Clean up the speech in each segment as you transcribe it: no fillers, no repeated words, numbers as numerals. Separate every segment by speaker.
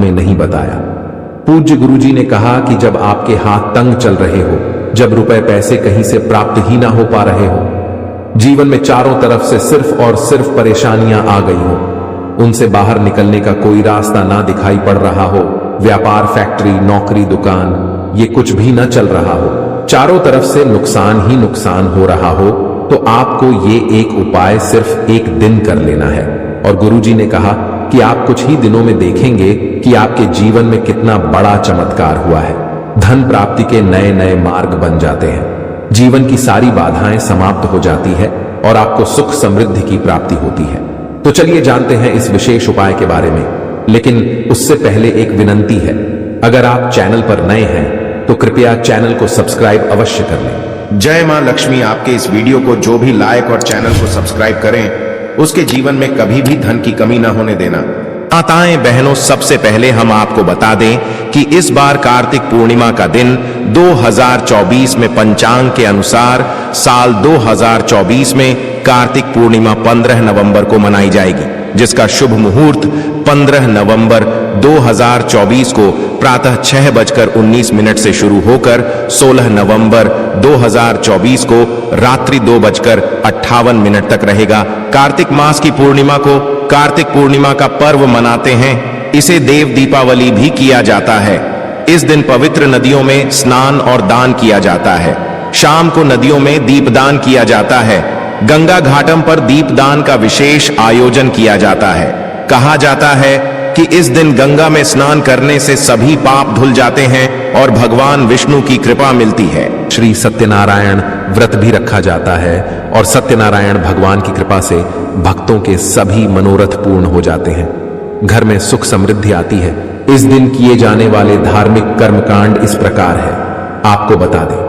Speaker 1: उन्हें नहीं बताया। पूज्य गुरुजी ने कहा कि जब आपके हाथ तंग चल रहे हो, जब रुपए पैसे कहीं से प्राप्त ही ना हो पा रहे हो, जीवन में चारों तरफ से सिर्फ और सिर्फ परेशानियां आ गई हो, उनसे बाहर निकलने का कोई रास्ता ना दिखाई पड़ रहा हो, व्यापार, फैक्ट्री, नौकरी, दुकान, ये कुछ भी ना चल रहा हो, चारों तरफ से नुकसान ही नुकसान हो रहा हो, तो आपको ये एक उपाय सिर्फ एक दिन कर लेना है। और गुरुजी ने कहा कि आप कुछ ही दिनों में देखेंगे कि आपके जीवन में कितना बड़ा चमत्कार हुआ है। धन प्राप्ति के नए नए मार्ग बन जाते हैं, जीवन की सारी बाधाएं समाप्त हो जाती है और आपको सुख समृद्धि की प्राप्ति होती है। तो चलिए जानते हैं इस विशेष उपाय के बारे में, लेकिन उससे पहले एक विनंती है, अगर आप चैनल पर नए हैं तो कृपया चैनल को सब्सक्राइब अवश्य कर लें।
Speaker 2: जय मां लक्ष्मी। आपके इस वीडियो को जो भी लाइक और चैनल को सब्सक्राइब करें, उसके जीवन में कभी भी धन की कमी ना होने देना।
Speaker 3: माताएं बहनों, सबसे पहले हम आपको बता दें कि इस बार कार्तिक पूर्णिमा का दिन 2024 में पंचांग के अनुसार साल 2024 में कार्तिक पूर्णिमा 15 नवंबर को मनाई जाएगी, जिसका शुभ मुहूर्त 15 नवंबर 2024 को प्रातः 6:19 से शुरू होकर 16 नवंबर 2024 को रात्रि 2:58 तक रहेगा। कार्तिक मास की पूर्णिमा को कार्तिक पूर्णिमा का पर्व मनाते हैं। इसे देव दीपावली भी किया जाता है। इस दिन पवित्र नदियों में स्नान और दान किया जाता है। शाम को नदियों में दीपदान किया जाता है। गंगा घाटम पर दीपदान का विशेष आयोजन किया जाता है। कहा जाता है कि इस दिन गंगा में स्नान करने से सभी पाप धुल जाते हैं और भगवान विष्णु की कृपा मिलती है।
Speaker 1: श्री सत्यनारायण व्रत भी रखा जाता है और सत्यनारायण भगवान की कृपा से भक्तों के सभी मनोरथ पूर्ण हो जाते हैं, घर में सुख समृद्धि आती है। इस दिन किए जाने वाले धार्मिक कर्मकांड इस प्रकार है, आपको बता दें।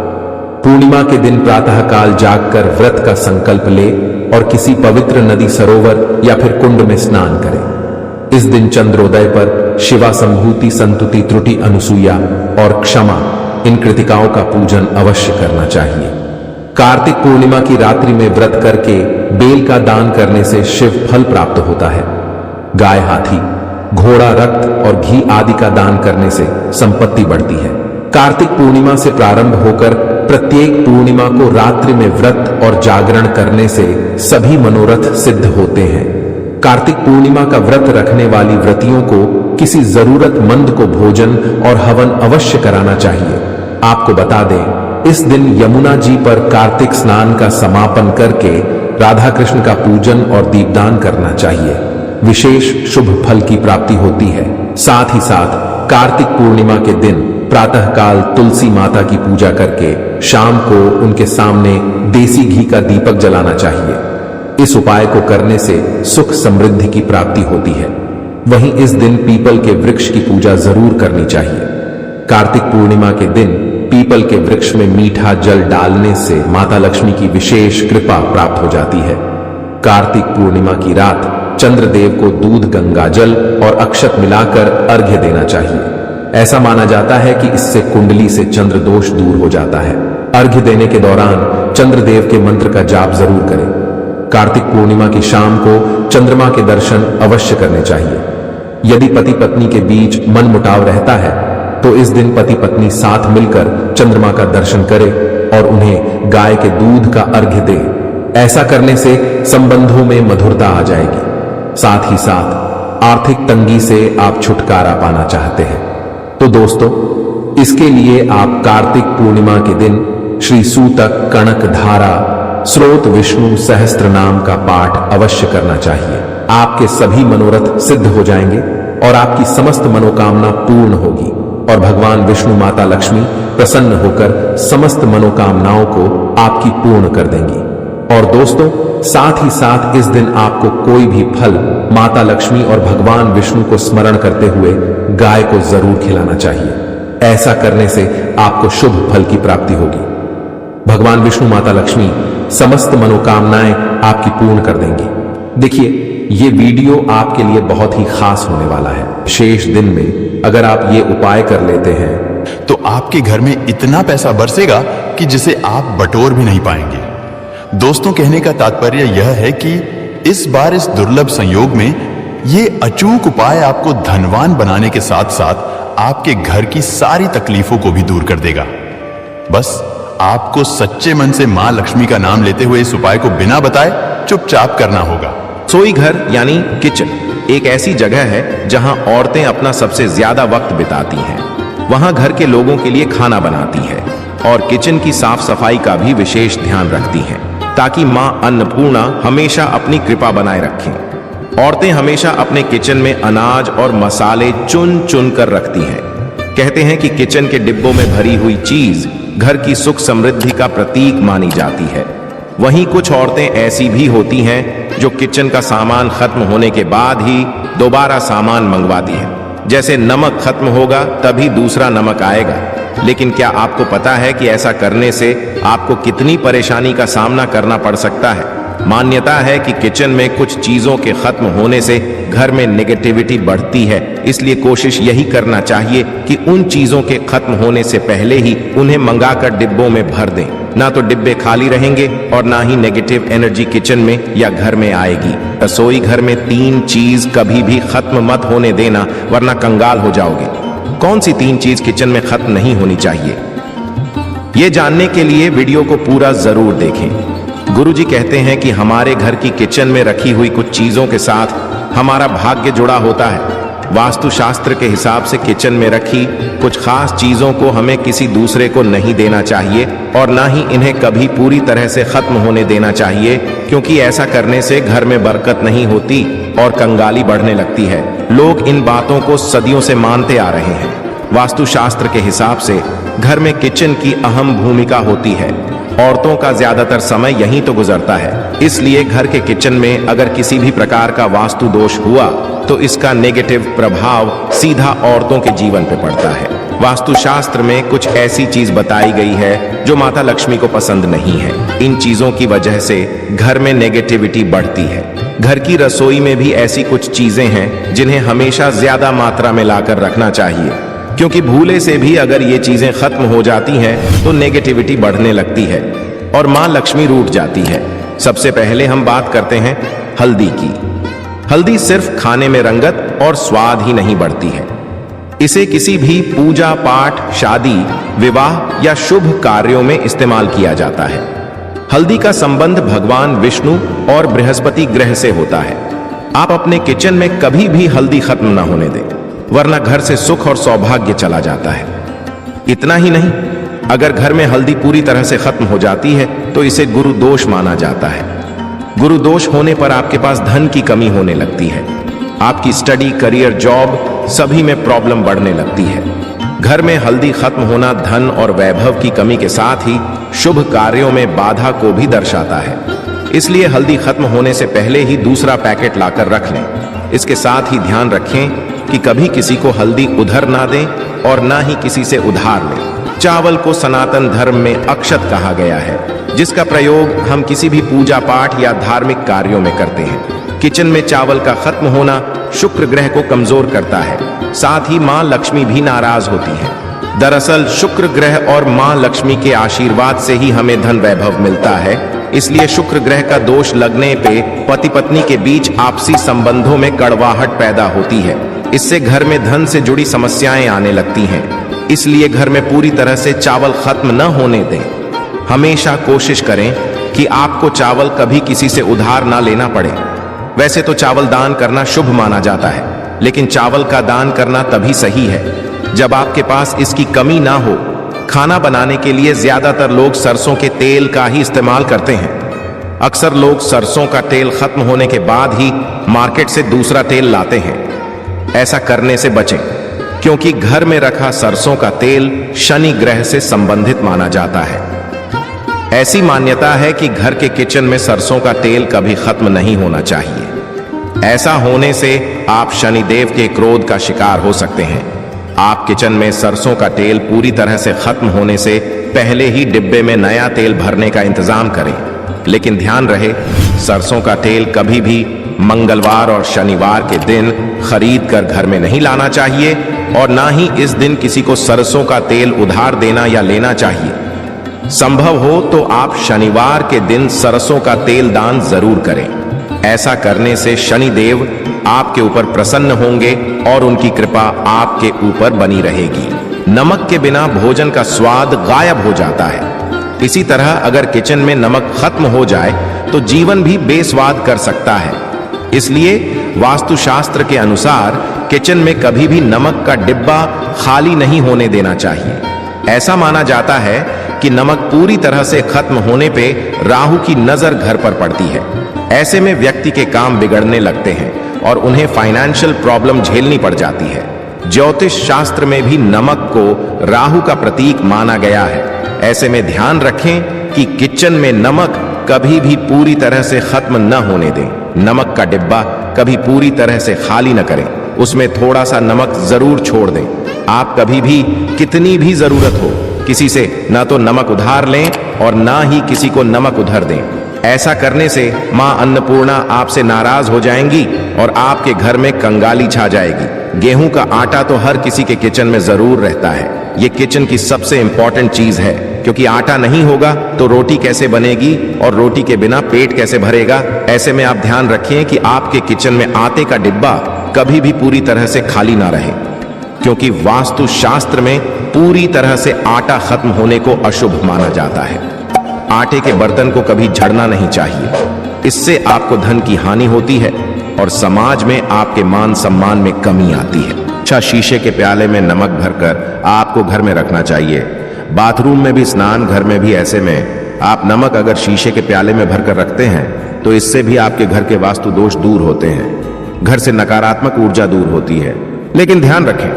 Speaker 1: पूर्णिमा के दिन प्रातःकाल जागकर व्रत का संकल्प ले और किसी पवित्र नदी, सरोवर या फिर कुंड में स्नान करें। इस दिन चंद्रोदय पर शिवा संभूति, संतुति, त्रुटि, अनुसूया और क्षमा, इन कृतिकाओं का पूजन अवश्य करना चाहिए। कार्तिक पूर्णिमा की रात्रि में व्रत करके बेल का दान करने से शिव फल प्राप्त होता है। गाय, हाथी, घोड़ा, रक्त और घी आदि का दान करने से संपत्ति बढ़ती है। कार्तिक पूर्णिमा से प्रारंभ होकर प्रत्येक पूर्णिमा को रात्रि में व्रत और जागरण करने से सभी मनोरथ सिद्ध होते हैं। कार्तिक पूर्णिमा का व्रत रखने वाली व्रतियों को किसी जरूरतमंद को भोजन और हवन अवश्य कराना चाहिए। आपको बता दें, इस दिन यमुना जी पर कार्तिक स्नान का समापन करके राधा कृष्ण का पूजन और दीपदान करना चाहिए। विशेष शुभ फल की प्राप्ति होती है। साथ ही साथ कार्तिक पूर्णिमा के दिन प्रातःकाल तुलसी माता की पूजा करके शाम को उनके सामने देसी घी का दीपक जलाना चाहिए। इस उपाय को करने से सुख समृद्धि की प्राप्ति होती है। वहीं इस दिन पीपल के वृक्ष की पूजा जरूर करनी चाहिए। कार्तिक पूर्णिमा के दिन पीपल के वृक्ष में मीठा जल डालने से माता लक्ष्मी की विशेष कृपा प्राप्त हो जाती है। कार्तिक पूर्णिमा की रात चंद्रदेव को दूध, गंगा जल और अक्षत मिलाकर अर्घ्य देना चाहिए। ऐसा माना जाता है कि इससे कुंडली से चंद्र दोष दूर हो जाता है। अर्घ्य देने के दौरान चंद्रदेव के मंत्र का जाप जरूर करें। कार्तिक पूर्णिमा की शाम को चंद्रमा के दर्शन अवश्य करने चाहिए। यदि पति पत्नी के बीच मनमुटाव रहता है तो इस दिन पति पत्नी साथ मिलकर चंद्रमा का दर्शन करें और उन्हें गाय के दूध का अर्घ्य दें। ऐसा करने से संबंधों में मधुरता आ जाएगी। साथ ही साथ आर्थिक तंगी से आप छुटकारा पाना चाहते हैं तो दोस्तों, इसके लिए आप कार्तिक पूर्णिमा के दिन श्री सूतक, कणक धारा, स्रोत विष्णु सहस्त्र नाम का पाठ अवश्य करना चाहिए। आपके सभी मनोरथ सिद्ध हो जाएंगे और आपकी समस्त मनोकामना पूर्ण होगी और भगवान विष्णु, माता लक्ष्मी प्रसन्न होकर समस्त मनोकामनाओं को आपकी पूर्ण कर देंगी। और दोस्तों, साथ ही साथ इस दिन आपको कोई भी फल माता लक्ष्मी और भगवान विष्णु को स्मरण करते हुए गाय को जरूर खिलाना चाहिए। ऐसा करने से आपको शुभ फल की प्राप्ति होगी। भगवान विष्णु, माता लक्ष्मी समस्त मनोकामनाएं आपकी पूर्ण कर देंगी। देखिए, ये वीडियो आपके लिए बहुत ही खास होने वाला है। शेष दिन में अगर आप ये उपाय कर लेते हैं
Speaker 4: तो आपके घर में इतना पैसा बरसेगा कि जिसे आप बटोर भी नहीं पाएंगे। दोस्तों, कहने का तात्पर्य यह है कि इस बार इस दुर्लभ संयोग में ये अचूक उपाय आपको धनवान बनाने के साथ साथ आपके घर की सारी तकलीफों को भी दूर कर देगा। बस आपको सच्चे मन से मां लक्ष्मी का नाम लेते हुए इस उपाय को बिना बताए चुपचाप करना होगा।
Speaker 3: रसोई घर यानी किचन एक ऐसी जगह है जहां औरतें अपना सबसे ज्यादा वक्त बिताती हैं। वहां घर के लोगों के लिए खाना बनाती है और किचन की साफ सफाई का भी विशेष ध्यान रखती हैं, ताकि मां अन्नपूर्णा हमेशा अपनी कृपा बनाए रखें। औरतें हमेशा अपने किचन में अनाज और मसाले चुन चुन कर रखती हैं। कहते हैं कि किचन के डिब्बों में भरी हुई चीज घर की सुख समृद्धि का प्रतीक मानी जाती है। वहीं कुछ औरतें ऐसी भी होती हैं जो किचन का सामान खत्म होने के बाद ही दोबारा सामान मंगवाती है। जैसे नमक खत्म होगा तभी दूसरा नमक आएगा। लेकिन क्या आपको पता है कि ऐसा करने से आपको कितनी परेशानी का सामना करना पड़ सकता है? मान्यता है कि किचन में कुछ चीजों के खत्म होने से घर में नेगेटिविटी बढ़ती है, इसलिए कोशिश यही करना चाहिए कि उन चीजों के खत्म होने से पहले ही उन्हें मंगाकर डिब्बों में भर दें। ना तो डिब्बे खाली रहेंगे और ना ही नेगेटिव एनर्जी किचन में या घर में आएगी। रसोई घर में 3 चीज कभी भी खत्म मत होने देना, वरना कंगाल हो जाओगे। कौन सी 3 चीज किचन में खत्म नहीं होनी चाहिए? ये जानने के लिए वीडियो को पूरा जरूर देखें। गुरुजी कहते हैं कि हमारे घर की किचन में रखी हुई कुछ चीजों के साथ हमारा भाग्य जुड़ा होता है। वास्तुशास्त्र के हिसाब से किचन में रखी कुछ खास चीजों को हमें किसी दूसरे को नहीं देना चाहिए और ना ही इन्हें कभी पूरी तरह से खत्म होने देना चाहिए, क्योंकि ऐसा करने से घर में बरकत नहीं होती और कंगाली बढ़ने लगती है। लोग इन बातों को सदियों से मानते आ रहे हैं। वास्तुशास्त्र के हिसाब से घर में किचन की अहम भूमिका होती है। औरतों का ज्यादातर समय यहीं तो गुजरता है, इसलिए घर के किचन में अगर किसी भी प्रकार का वास्तु दोष हुआ तो इसका नेगेटिव प्रभाव सीधा औरतों के जीवन पे पड़ता है। वास्तुशास्त्र में कुछ ऐसी चीज बताई गई है जो माता लक्ष्मी को पसंद नहीं है। इन चीजों की वजह से घर में नेगेटिविटी बढ़ती है। घर की रसोई में भी ऐसी कुछ चीजें हैं जिन्हें हमेशा ज्यादा मात्रा में लाकर रखना चाहिए, क्योंकि भूले से भी अगर ये चीजें खत्म हो जाती हैं तो नेगेटिविटी बढ़ने लगती है और मां लक्ष्मी रूठ जाती है। सबसे पहले हम बात करते हैं हल्दी की। हल्दी सिर्फ खाने में रंगत और स्वाद ही नहीं बढ़ती है, इसे किसी भी पूजा पाठ, शादी, विवाह या शुभ कार्यों में इस्तेमाल किया जाता है। हल्दी का संबंध भगवान विष्णु और बृहस्पति ग्रह से होता है। आप अपने किचन में कभी भी हल्दी खत्म ना होने दें, वरना घर से सुख और सौभाग्य चला जाता है। इतना ही नहीं, अगर घर में हल्दी पूरी तरह से खत्म हो जाती है तो इसे गुरु दोष माना जाता है। गुरु दोष होने पर आपके पास धन की कमी होने लगती है। आपकी स्टडी, करियर, जॉब सभी में प्रॉब्लम बढ़ने लगती है। घर में हल्दी खत्म होना धन और वैभव की कमी के साथ ही शुभ कार्यों में बाधा को भी दर्शाता है। इसलिए हल्दी खत्म होने से पहले ही दूसरा पैकेट लाकर रख लें। इसके साथ ही ध्यान रखें कि कभी किसी को हल्दी उधर ना दें और ना ही किसी से उधार लें। चावल को सनातन धर्म में अक्षत कहा गया है, जिसका प्रयोग हम किसी भी पूजा पाठ या धार्मिक कार्यों में करते हैं। किचन में चावल का खत्म होना शुक्र ग्रह को कमजोर करता है, साथ ही मां लक्ष्मी भी नाराज होती है। दरअसल शुक्र ग्रह और मां लक्ष्मी के आशीर्वाद से ही हमें धन वैभव मिलता है। इसलिए शुक्र ग्रह का दोष लगने पे पति पत्नी के बीच आपसी संबंधों में कड़वाहट पैदा होती है। इससे घर में धन से जुड़ी समस्याएं आने लगती हैं। इसलिए घर में पूरी तरह से चावल खत्म न होने दें। हमेशा कोशिश करें कि आपको चावल कभी किसी से उधार ना लेना पड़े। वैसे तो चावल दान करना शुभ माना जाता है, लेकिन चावल का दान करना तभी सही है जब आपके पास इसकी कमी ना हो। खाना बनाने के लिए ज्यादातर लोग सरसों के तेल का ही इस्तेमाल करते हैं। अक्सर लोग सरसों का तेल खत्म होने के बाद ही मार्केट से दूसरा तेल लाते हैं। ऐसा करने से बचें, क्योंकि घर में रखा सरसों का तेल शनि ग्रह से संबंधित माना जाता है। ऐसी मान्यता है कि घर के किचन में सरसों का तेल कभी खत्म नहीं होना चाहिए। ऐसा होने से आप शनिदेव के क्रोध का शिकार हो सकते हैं। आप किचन में सरसों का तेल पूरी तरह से खत्म होने से पहले ही डिब्बे में नया तेल भरने का इंतजाम करें। लेकिन ध्यान रहे, सरसों का तेल कभी भी मंगलवार और शनिवार के दिन खरीद कर घर में नहीं लाना चाहिए और ना ही इस दिन किसी को सरसों का तेल उधार देना या लेना चाहिए। संभव हो तो आप शनिवार के दिन सरसों का तेल दान जरूर करें। ऐसा करने से शनिदेव आपके ऊपर प्रसन्न होंगे और उनकी कृपा आपके ऊपर बनी रहेगी। नमक के बिना भोजन का स्वाद गायब हो जाता है। इसी तरह अगर किचन में नमक खत्म हो जाए तो जीवन भी बेस्वाद कर सकता है। इसलिए वास्तुशास्त्र के अनुसार किचन में कभी भी नमक का डिब्बा खाली नहीं होने देना चाहिए। ऐसा माना जाता है कि नमक पूरी तरह से खत्म होने पे राहु की नजर घर पर पड़ती है। ऐसे में व्यक्ति के काम बिगड़ने लगते हैं और उन्हें फाइनेंशियल प्रॉब्लम झेलनी पड़ जाती है। ज्योतिष शास्त्र में भी नमक को राहु का प्रतीक माना गया है। ऐसे में ध्यान रखें कि किचन में नमक कभी भी पूरी तरह से खत्म न होने दें। नमक का डिब्बा कभी पूरी तरह से खाली न करें, उसमें थोड़ा सा नमक जरूर छोड़ दें। आप कभी भी कितनी भी जरूरत हो किसी से ना तो नमक उधार लें और ना ही किसी को नमक उधार दें। ऐसा करने से मां अन्नपूर्णा आपसे नाराज हो जाएंगी और आपके घर में कंगाली छा जाएगी। गेहूं का आटा तो हर किसी के किचन में जरूर रहता है। ये किचन की सबसे इंपॉर्टेंट चीज है, क्योंकि आटा नहीं होगा तो रोटी कैसे बनेगी और रोटी के बिना पेट कैसे भरेगा। ऐसे में आप ध्यान रखें कि आपके किचन में आटे का डिब्बा कभी भी पूरी तरह से खाली ना रहे, क्योंकि वास्तु शास्त्र में पूरी तरह से आटा खत्म होने को अशुभ माना जाता है। आटे के बर्तन को कभी झड़ना नहीं चाहिए, इससे आपको धन की हानि होती है और समाज में आपके मान सम्मान में कमी आती है। अच्छा, शीशे के प्याले में नमक भरकर आपको घर में रखना चाहिए। बाथरूम में भी, स्नान घर में भी। ऐसे में आप नमक अगर शीशे के प्याले में भरकर रखते हैं तो इससे भी आपके घर के वास्तु दोष दूर होते हैं, घर से नकारात्मक ऊर्जा दूर होती है। लेकिन ध्यान रखें,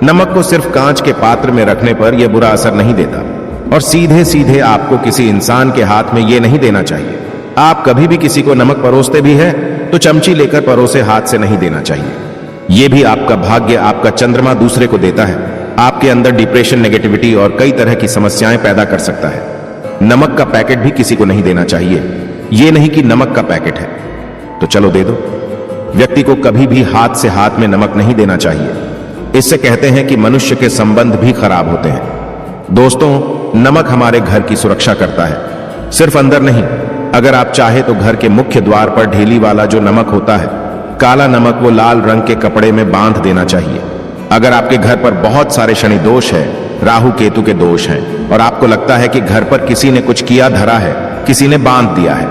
Speaker 3: नमक को सिर्फ कांच के पात्र में रखने पर यह बुरा असर नहीं देता और सीधे सीधे आपको किसी इंसान के हाथ में यह नहीं देना चाहिए। आप कभी भी किसी को नमक परोसते भी है तो चमची लेकर परोसे हाथ से नहीं देना चाहिए। यह भी आपका भाग्य, आपका चंद्रमा दूसरे को देता है। आपके अंदर डिप्रेशन, नेगेटिविटी और कई तरह की समस्याएं पैदा कर सकता है। नमक का पैकेट भी किसी को नहीं देना चाहिए। यह नहीं कि नमक का पैकेट है तो चलो दे दो। व्यक्ति को कभी भी हाथ से हाथ में नमक नहीं देना चाहिए। इससे कहते हैं कि मनुष्य के संबंध भी खराब होते हैं। दोस्तों, नमक हमारे घर की सुरक्षा करता है, सिर्फ अंदर नहीं। अगर आप चाहे तो घर के मुख्य द्वार पर ढेली वाला जो नमक होता है, काला नमक, वो लाल रंग के कपड़े में बांध देना चाहिए। अगर आपके घर पर बहुत सारे शनि दोष है, राहु केतु के दोष हैं और आपको लगता है कि घर पर किसी ने कुछ किया धरा है, किसी ने बांध दिया है,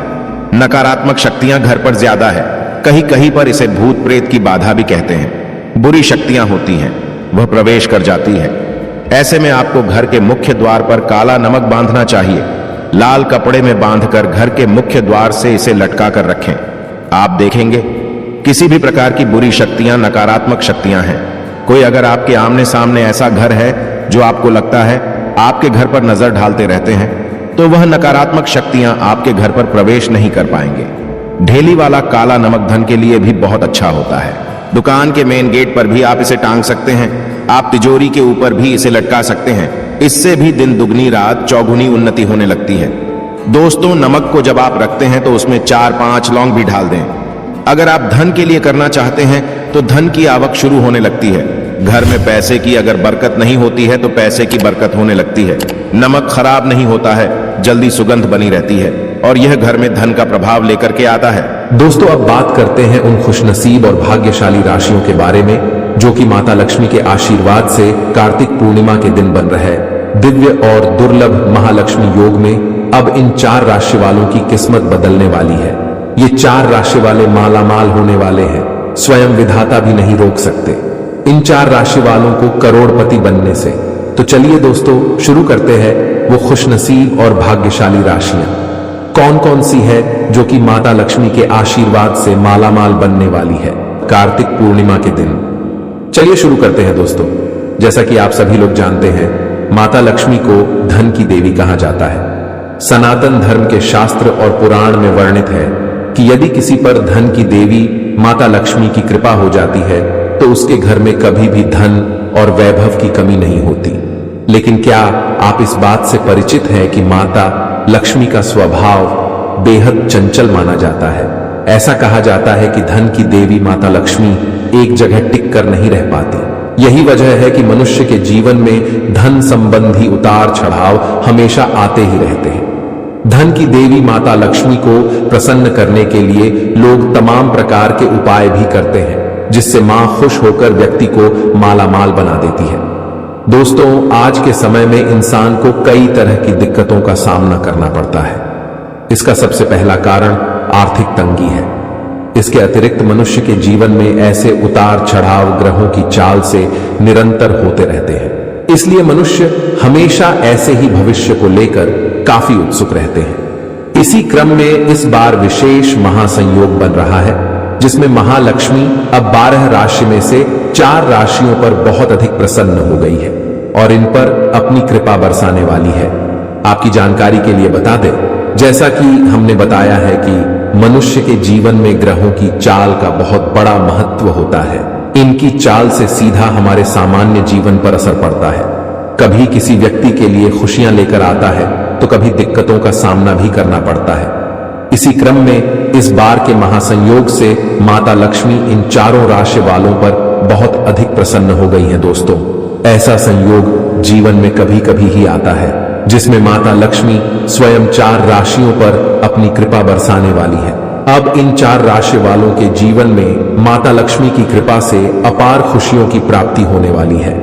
Speaker 3: नकारात्मक शक्तियां घर पर ज्यादा है, कहीं कहीं पर इसे भूत प्रेत की बाधा भी कहते हैं, बुरी शक्तियां होती हैं, वह प्रवेश कर जाती है। ऐसे में आपको घर के मुख्य द्वार पर काला नमक बांधना चाहिए। लाल कपड़े में बांधकर घर के मुख्य द्वार से इसे लटका कर रखें। आप देखेंगे किसी भी प्रकार की बुरी शक्तियां, नकारात्मक शक्तियां हैं। कोई अगर आपके आमने सामने ऐसा घर है जो आपको लगता है आपके घर पर नजर ढालते रहते हैं, तो वह नकारात्मक शक्तियां आपके घर पर प्रवेश नहीं कर पाएंगे। ढेली वाला काला नमक धन के लिए भी बहुत अच्छा होता है। दुकान के मेन गेट पर भी आप इसे टांग सकते हैं। आप तिजोरी के ऊपर भी इसे लटका सकते हैं। इससे भी दिन दुगनी रात चौगुनी उन्नति होने लगती है। दोस्तों, नमक को जब आप रखते हैं तो उसमें 4-5 लौंग भी डाल दें। अगर आप धन के लिए करना चाहते हैं तो धन की आवक शुरू होने लगती है। घर में पैसे की अगर बरकत नहीं होती है तो पैसे की बरकत होने लगती है। नमक खराब नहीं होता है, जल्दी सुगंध बनी रहती है और यह घर में धन का प्रभाव लेकर के आता है।
Speaker 1: दोस्तों, अब बात करते हैं उन खुशनसीब और भाग्यशाली राशियों के बारे में जो कि माता लक्ष्मी के आशीर्वाद से कार्तिक पूर्णिमा के दिन बन रहे दिव्य और दुर्लभ महालक्ष्मी योग में अब इन 4 राशि वालों की किस्मत बदलने वाली है। ये 4 राशि वाले मालामाल होने वाले हैं, स्वयं विधाता भी नहीं रोक सकते इन 4 राशि वालों को करोड़पति बनने से। तो चलिए दोस्तों, शुरू करते हैं वो खुशनसीब और भाग्यशाली राशियां कौन कौन सी है जो कि माता लक्ष्मी के आशीर्वाद से मालामाल बनने वाली है कार्तिक पूर्णिमा के दिन। चलिए शुरू करते हैं दोस्तों। जैसा कि आप सभी लोग जानते हैं, माता लक्ष्मी को धन की देवी कहा जाता है। सनातन धर्म के शास्त्र और पुराण में वर्णित है कि यदि किसी पर धन की देवी माता लक्ष्मी की कृपा हो जाती है तो उसके घर में कभी भी धन और वैभव की कमी नहीं होती। लेकिन क्या आप इस बात से परिचित हैं कि माता लक्ष्मी का स्वभाव बेहद चंचल माना जाता है। ऐसा कहा जाता है कि धन की देवी माता लक्ष्मी एक जगह टिक कर नहीं रह पाती। यही वजह है कि मनुष्य के जीवन में धन संबंधी उतार चढ़ाव हमेशा आते ही रहते हैं। धन की देवी माता लक्ष्मी को प्रसन्न करने के लिए लोग तमाम प्रकार के उपाय भी करते हैं, जिससे मां खुश होकर व्यक्ति को मालामाल बना देती है। दोस्तों, आज के समय में इंसान को कई तरह की दिक्कतों का सामना करना पड़ता है। इसका सबसे पहला कारण आर्थिक तंगी है। इसके अतिरिक्त मनुष्य के जीवन में ऐसे उतार चढ़ाव ग्रहों की चाल से निरंतर होते रहते हैं, इसलिए मनुष्य हमेशा ऐसे ही भविष्य को लेकर काफी उत्सुक रहते हैं। इसी क्रम में इस बार विशेष महासंयोग बन रहा है, जिसमें महालक्ष्मी अब 12 राशि में से 4 राशियों पर बहुत अधिक प्रसन्न हो गई है और इन पर अपनी कृपा बरसाने वाली है। आपकी जानकारी के लिए बता दें, जैसा कि हमने बताया है कि मनुष्य के जीवन में ग्रहों की चाल का बहुत बड़ा महत्व होता है। इनकी चाल से सीधा हमारे सामान्य जीवन पर असर पड़ता है। कभी किसी व्यक्ति के लिए खुशियां लेकर आता है तो कभी दिक्कतों का सामना भी करना पड़ता है। इसी क्रम में इस बार के महासंयोग से माता लक्ष्मी इन चारों राशि वालों पर बहुत अधिक प्रसन्न हो गई हैं। दोस्तों, ऐसा संयोग जीवन में कभी कभी ही आता है, जिसमें माता लक्ष्मी स्वयं 4 राशियों पर अपनी कृपा बरसाने वाली है। अब इन 4 राशि वालों के जीवन में माता लक्ष्मी की कृपा से अपार खुशियों की प्राप्ति होने वाली है।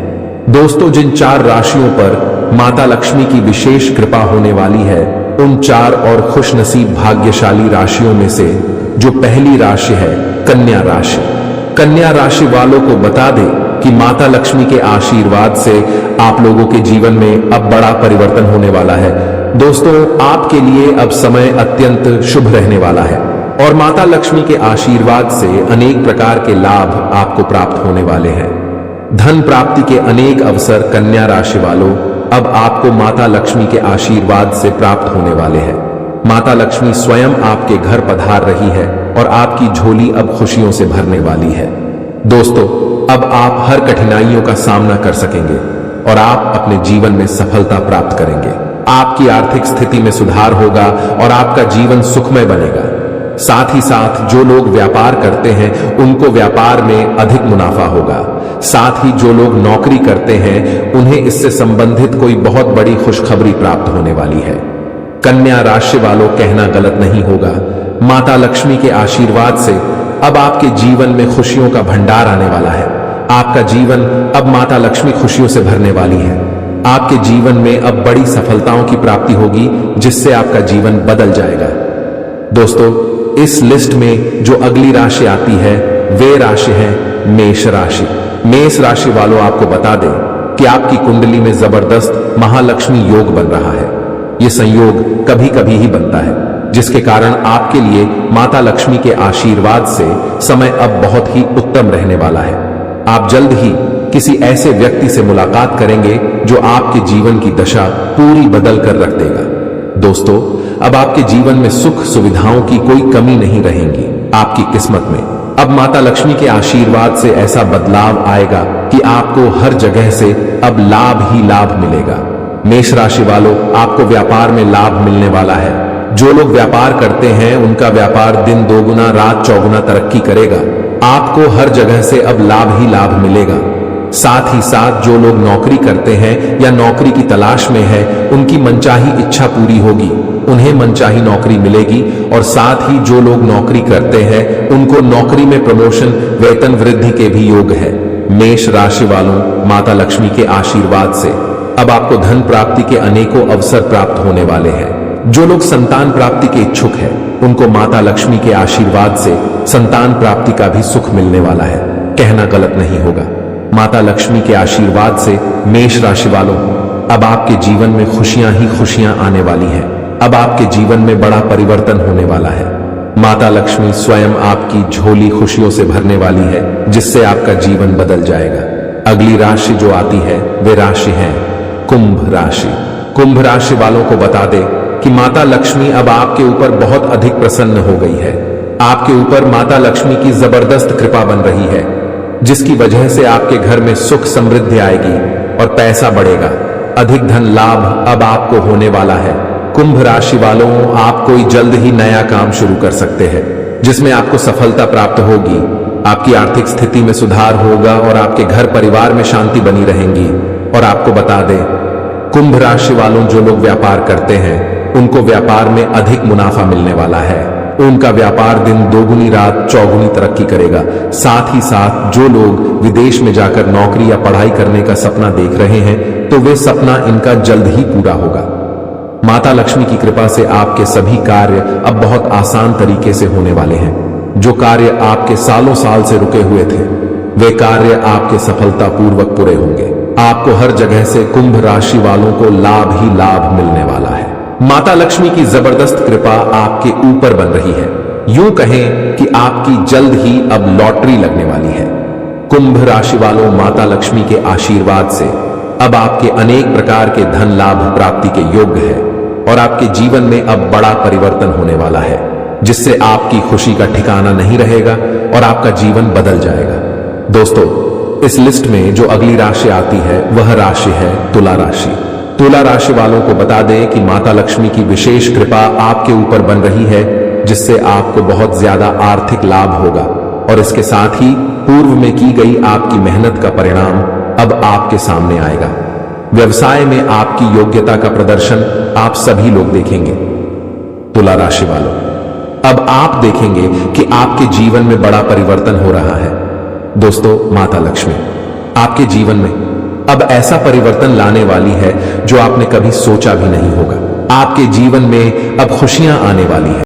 Speaker 1: दोस्तों, जिन 4 राशियों पर माता लक्ष्मी की विशेष कृपा होने वाली है, उन 4 और खुशनसीब भाग्यशाली राशियों में से जो पहली राशि है कन्या राशि। कन्या राशि वालों को बता दें कि माता लक्ष्मी के आशीर्वाद से आप लोगों के जीवन में अब बड़ा परिवर्तन होने वाला है। दोस्तों, आपके लिए अब समय अत्यंत शुभ रहने वाला है और माता लक्ष्मी के आशीर्वाद से अनेक प्रकार के लाभ आपको प्राप्त होने वाले हैं। धन प्राप्ति के अनेक अवसर कन्या राशि वालों अब आपको माता लक्ष्मी के आशीर्वाद से प्राप्त होने वाले हैं। माता लक्ष्मी स्वयं आपके घर पधार रही है और आपकी झोली अब खुशियों से भरने वाली है। दोस्तों, अब आप हर कठिनाइयों का सामना कर सकेंगे और आप अपने जीवन में सफलता प्राप्त करेंगे। आपकी आर्थिक स्थिति में सुधार होगा और आपका जीवन सुखमय बनेगा। साथ ही साथ जो लोग व्यापार करते हैं उनको व्यापार में अधिक मुनाफा होगा। साथ ही जो लोग नौकरी करते हैं उन्हें इससे संबंधित कोई बहुत बड़ी खुशखबरी प्राप्त होने वाली है। कन्या राशि वालों, कहना गलत नहीं होगा, माता लक्ष्मी के आशीर्वाद से अब आपके जीवन में खुशियों का भंडार आने वाला है। आपका जीवन अब माता लक्ष्मी खुशियों से भरने वाली है। आपके जीवन में अब बड़ी सफलताओं की प्राप्ति होगी, जिससे आपका जीवन बदल जाएगा। दोस्तों, इस लिस्ट में जो अगली राशि आती है वे राशि है मेष राशि। मेष राशि वालों, आपको बता दें कि आपकी कुंडली में जबरदस्त महालक्ष्मी योग बन रहा है। यह संयोग कभी कभी ही बनता है, जिसके कारण आपके लिए माता लक्ष्मी के आशीर्वाद से समय अब बहुत ही उत्तम रहने वाला है। आप जल्द ही किसी ऐसे व्यक्ति से मुलाकात करेंगे जो आपके जीवन की दशा पूरी बदल कर रख देगा। दोस्तों, अब आपके जीवन में सुख सुविधाओं की कोई कमी नहीं रहेगी। आपकी किस्मत में अब माता लक्ष्मी के आशीर्वाद से ऐसा बदलाव आएगा कि आपको हर जगह से अब लाभ ही लाभ मिलेगा। मेष राशि वालों, आपको व्यापार में लाभ मिलने वाला है। जो लोग व्यापार करते हैं उनका व्यापार दिन दोगुना रात चौगुना तरक्की करेगा। आपको हर जगह से अब लाभ ही लाभ मिलेगा। साथ ही साथ जो लोग नौकरी करते हैं या नौकरी की तलाश में है, उनकी मनचाही इच्छा पूरी होगी, उन्हें मनचाही नौकरी मिलेगी। और साथ ही जो लोग नौकरी करते हैं उनको नौकरी में प्रमोशन, वेतन वृद्धि के भी योग है। मेष राशि वालों, माता लक्ष्मी के आशीर्वाद से अब आपको धन प्राप्ति के अनेकों अवसर प्राप्त होने वाले हैं। जो लोग संतान प्राप्ति के इच्छुक हैं उनको माता लक्ष्मी के आशीर्वाद से संतान प्राप्ति का भी सुख मिलने वाला है। कहना गलत नहीं होगा, माता लक्ष्मी के आशीर्वाद से मेष राशि वालों अब आपके जीवन में खुशियां ही खुशियां आने वाली हैं। अब आपके जीवन में बड़ा परिवर्तन होने वाला है। माता लक्ष्मी स्वयं आपकी झोली खुशियों से भरने वाली है, जिससे आपका जीवन बदल जाएगा। अगली राशि जो आती है वे राशि है कुंभ राशि। कुंभ राशि वालों को बता दें कि माता लक्ष्मी अब आपके ऊपर बहुत अधिक प्रसन्न हो गई है। आपके ऊपर माता लक्ष्मी की जबरदस्त कृपा बन रही है, जिसकी वजह से आपके घर में सुख समृद्धि आएगी और पैसा बढ़ेगा। अधिक धन लाभ अब आपको होने वाला है। कुंभ राशि वालों, आप कोई जल्द ही नया काम शुरू कर सकते हैं, जिसमें आपको सफलता प्राप्त होगी। आपकी आर्थिक स्थिति में सुधार होगा और आपके घर परिवार में शांति बनी रहेंगी। और आपको बता दें, कुंभ राशि वालों जो लोग व्यापार करते हैं उनको व्यापार में अधिक मुनाफा मिलने वाला है। उनका व्यापार दिन दोगुनी रात चौगुनी तरक्की करेगा। साथ ही साथ जो लोग विदेश में जाकर नौकरी या पढ़ाई करने का सपना देख रहे हैं तो वे सपना इनका जल्द ही पूरा होगा। माता लक्ष्मी की कृपा से आपके सभी कार्य अब बहुत आसान तरीके से होने वाले हैं। जो कार्य आपके सालों साल से रुके हुए थे वे कार्य आपके सफलतापूर्वक पूरे होंगे। आपको हर जगह से कुंभ राशि वालों को लाभ ही लाभ मिलने वाला है। माता लक्ष्मी की जबरदस्त कृपा आपके ऊपर बन रही है। यूं कहें कि आपकी जल्द ही अब लॉटरी लगने वाली है। कुंभ राशि वालों, माता लक्ष्मी के आशीर्वाद से अब आपके अनेक प्रकार के धन लाभ प्राप्ति के योग्य है और आपके जीवन में अब बड़ा परिवर्तन होने वाला है, जिससे आपकी खुशी का ठिकाना नहीं रहेगा और आपका जीवन बदल जाएगा। दोस्तों, इस लिस्ट में जो अगली राशि आती है वह राशि है तुला राशि। तुला राशि वालों को बता दें कि माता लक्ष्मी की विशेष कृपा आपके ऊपर बन रही है, जिससे आपको बहुत ज्यादा आर्थिक लाभ होगा और इसके साथ ही पूर्व में की गई आपकी मेहनत का परिणाम अब आपके सामने आएगा। व्यवसाय में आपकी योग्यता का प्रदर्शन आप सभी लोग देखेंगे। तुला राशि वालों, अब आप देखेंगे कि आपके जीवन में बड़ा परिवर्तन हो रहा है। दोस्तों, माता लक्ष्मी आपके जीवन में अब ऐसा परिवर्तन लाने वाली है जो आपने कभी सोचा भी नहीं होगा। आपके जीवन में अब खुशियां आने वाली है।